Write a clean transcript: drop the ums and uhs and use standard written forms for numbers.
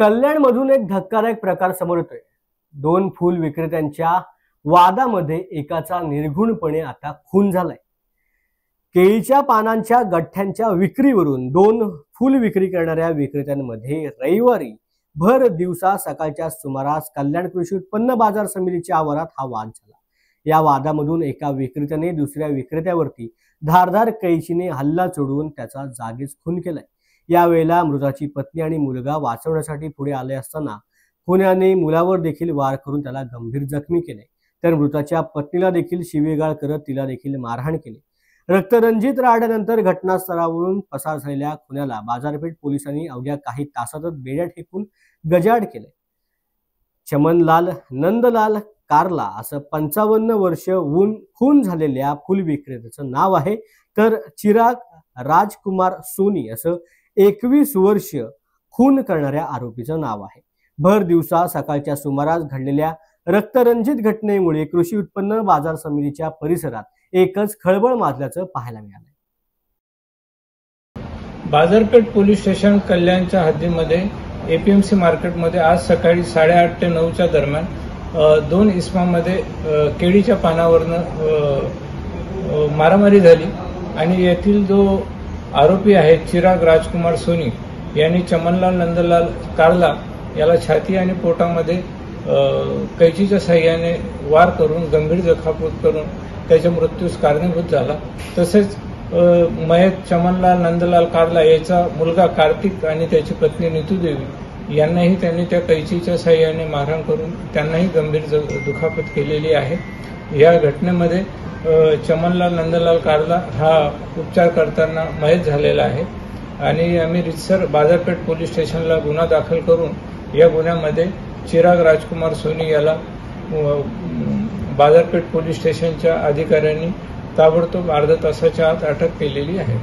कल्याणमधून एक धक्कादायक प्रकार समोर येतोय। दोन फूल विक्रेत्यांच्या वादामध्ये एकाचा निर्घुणपणे आता खून झालाय। केळीच्या पानांच्या गठ्ठ्यांच्या विक्रीवरून दोन फूल विक्री करणाऱ्या विक्रेत्यांमध्ये रविवारी भर दिवसा सकाळच्या सुमारास कल्याण कृषी उत्पन्न बाजार समितीच्या आवारात हा वाद झाला। या वादामधून एका विक्रेत्याने दुसऱ्या विक्रेत्यावरती धारदार कैचीने हल्ला चढवून त्याचा जागीच खून केलाय। यावेळेला मृताची पत्नी आणि मुलगा वाचवण्यासाठी पुढे आले असताना खुन्याने मुलावर देखील वार करून त्याला गंभीर जखमी केले, तर मृताच्या पत्नीला देखील शिवीगाळ करत तिला देखील मारहाण केली। रक्तरंजित राड्यानंतर घटनास्थळावरून पसार झालेल्या खुन्याला बाजारपेठ पोलिसांनी अवघ्या काही तासातच बेड्या ठेकून गजाआड केले। चमनलाल नंदलाल कारला असं 55 वर्ष खून झालेल्या फूल विक्रेत्याचं नाव आहे, तर चिराग राजकुमार सोनी असं 21 वर्ष खून करणाऱ्या आरोपीचं नाव आहे। भर दिवसा सकाळच्या सुमारास घडलेल्या रक्तरंजित घटनेमुळे कृषी उत्पन्न बाजार समितीच्या परिसरात एकच खळबळ माजल्याचं पाहायला मिळालं। बाजारपेठ पोलीस स्टेशन कल्याणच्या हद्दीमध्ये एपीएमसी मार्केटमध्ये आज सकाळी 8:30 ते 9च्या दरम्यान दोन इसमांमध्ये केळीच्या पानावरनं मारामारी झाली आणि येथील जो आरोपी आहे चिराग राजकुमार सोनी यांनी चमनलाल नंदलाल कारला याला छाती आणि पोटामध्ये कैचीच्या साह्याने वार करून गंभीर जखापत करून त्याच्या मृत्यूस कारणीभूत झाला। तसेच मयत चमनलाल नंदलाल कारला याचा मुलगा कार्तिक आणि त्याची पत्नी नीतू देवी यांनाही त्यांनी त्या कैचीच्या साह्याने मारहाण करून त्यांनाही गंभीर दुखापत केलेली आहे। या घटनेमध्ये चमनलाल नंदलाल कारला हा उपचार करताना मयत झालेला आहे आणि आम्ही रितसर बाजारपेठ पोलीस स्टेशनला गुन्हा दाखल करून या गुन्ह्यामध्ये चिराग राजकुमार सोनी याला बाजारपेठ पोलीस स्टेशनच्या अधिकाऱ्यांनी ताबडतोब अर्ध्या तासाच्या आत अटक केलेली आहे।